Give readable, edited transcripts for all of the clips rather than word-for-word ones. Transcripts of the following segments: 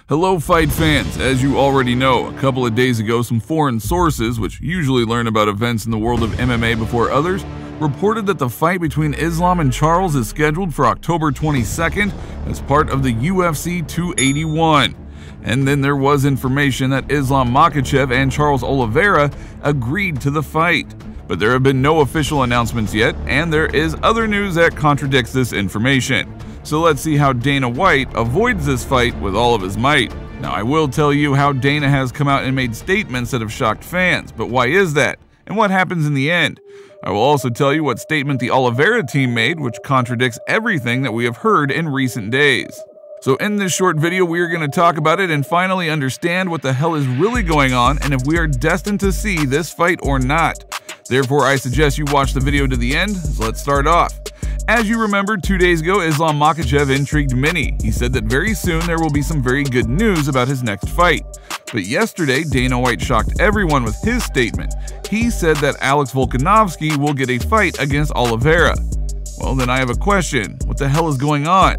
Hello fight fans, as you already know, a couple of days ago some foreign sources, which usually learn about events in the world of MMA before others, reported that the fight between Islam and Charles is scheduled for October 22nd as part of the UFC 281. And then there was information that Islam Makhachev and Charles Oliveira agreed to the fight. But there have been no official announcements yet, and there is other news that contradicts this information. So let's see how Dana White avoids this fight with all of his might. Now I will tell you how Dana has come out and made statements that have shocked fans, but why is that? And what happens in the end? I will also tell you what statement the Oliveira team made, which contradicts everything that we have heard in recent days. So in this short video, we are going to talk about it and finally understand what the hell is really going on and if we are destined to see this fight or not. Therefore, I suggest you watch the video to the end, so let's start off. As you remember, 2 days ago, Islam Makhachev intrigued many. He said that very soon there will be some very good news about his next fight. But yesterday, Dana White shocked everyone with his statement. He said that Alex Volkanovski will get a fight against Oliveira. Well, then I have a question. What the hell is going on?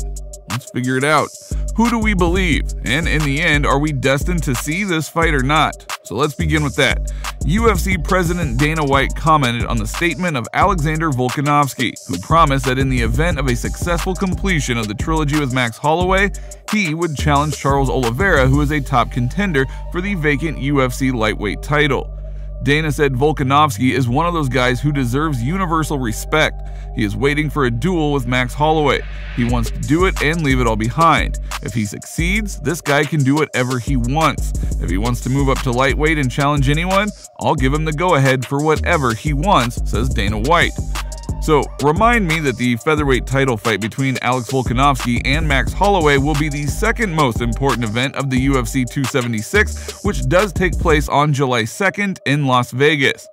Let's figure it out. Who do we believe? And in the end, are we destined to see this fight or not? So let's begin with that. UFC President Dana White commented on the statement of Alexander Volkanovski, who promised that in the event of a successful completion of the trilogy with Max Holloway, he would challenge Charles Oliveira, who is a top contender for the vacant UFC lightweight title. Dana said Volkanovski is one of those guys who deserves universal respect. He is waiting for a duel with Max Holloway. He wants to do it and leave it all behind. If he succeeds, this guy can do whatever he wants. If he wants to move up to lightweight and challenge anyone, I'll give him the go-ahead for whatever he wants, says Dana White. So, remind me that the featherweight title fight between Alex Volkanovski and Max Holloway will be the second most important event of the UFC 276, which does take place on July 2nd in Las Vegas.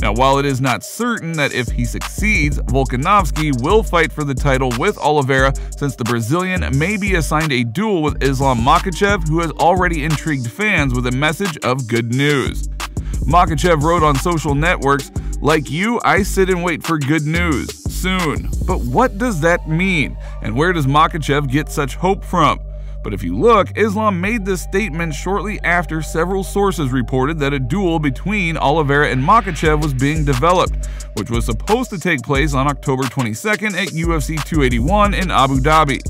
Now, while it is not certain that if he succeeds, Volkanovski will fight for the title with Oliveira, since the Brazilian may be assigned a duel with Islam Makhachev, who has already intrigued fans with a message of good news. Makhachev wrote on social networks, "Like you, I sit and wait for good news. Soon." But what does that mean? And where does Makhachev get such hope from? But if you look, Islam made this statement shortly after several sources reported that a duel between Oliveira and Makhachev was being developed, which was supposed to take place on October 22nd at UFC 281 in Abu Dhabi.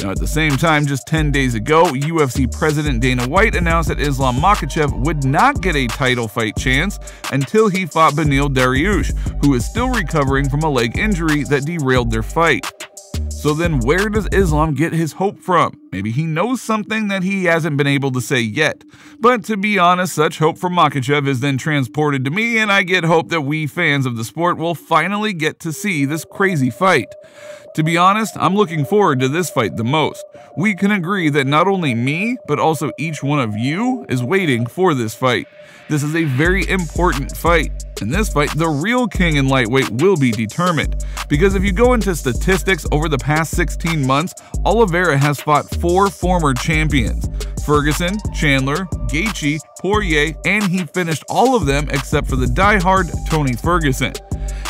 Now, at the same time, just 10 days ago, UFC President Dana White announced that Islam Makhachev would not get a title fight chance until he fought Beneil Dariush, who is still recovering from a leg injury that derailed their fight. So then where does Islam get his hope from? Maybe he knows something that he hasn't been able to say yet. But to be honest, such hope from Makhachev is then transported to me, and I get hope that we fans of the sport will finally get to see this crazy fight. To be honest, I'm looking forward to this fight the most. We can agree that not only me, but also each one of you is waiting for this fight. This is a very important fight. In this fight, the real king in lightweight will be determined. Because if you go into statistics over the past 16 months, Oliveira has fought 4 former champions: Ferguson, Chandler, Gaethje, Poirier, and he finished all of them except for the diehard Tony Ferguson.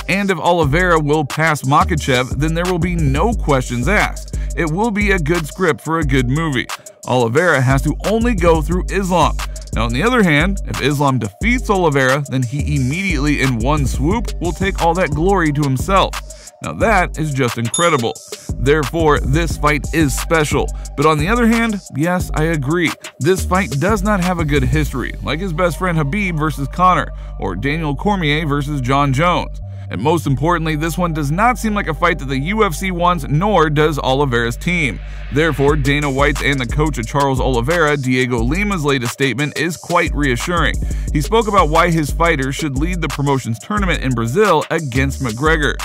And if Oliveira will pass Makhachev, then there will be no questions asked. It will be a good script for a good movie. Oliveira has to only go through Islam. Now, on the other hand, if Islam defeats Oliveira, then he immediately in one swoop will take all that glory to himself. Now that is just incredible. Therefore, this fight is special. But on the other hand, yes, I agree. This fight does not have a good history, like his best friend Khabib versus Conor, or Daniel Cormier versus John Jones. And most importantly, this one does not seem like a fight that the UFC wants, nor does Oliveira's team. Therefore, Dana White's and the coach of Charles Oliveira, Diego Lima's latest statement is quite reassuring. He spoke about why his fighters should lead the promotion's tournament in Brazil against McGregor.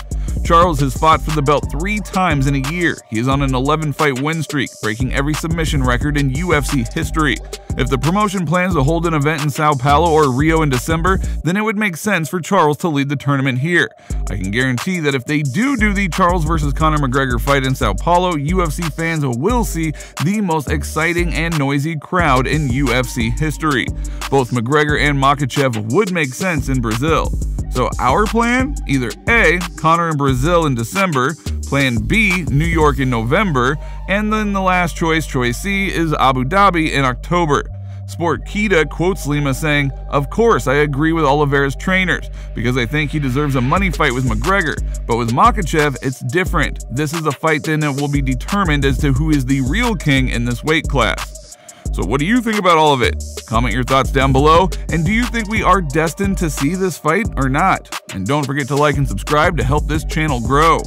Charles has fought for the belt 3 times in a year. He is on an 11-fight win streak, breaking every submission record in UFC history. If the promotion plans to hold an event in Sao Paulo or Rio in December, then it would make sense for Charles to lead the tournament here. I can guarantee that if they do the Charles vs. Conor McGregor fight in Sao Paulo, UFC fans will see the most exciting and noisy crowd in UFC history. Both McGregor and Makhachev would make sense in Brazil. So our plan? Either A, Conor in Brazil in December, Plan B, New York in November, and then the last choice C, is Abu Dhabi in October. Sportkita quotes Lima saying, "Of course, I agree with Oliveira's trainers, because I think he deserves a money fight with McGregor, but with Makhachev, it's different. This is a fight then it will be determined as to who is the real king in this weight class." So what do you think about all of it? Comment your thoughts down below, and do you think we are destined to see this fight or not? And don't forget to like and subscribe to help this channel grow.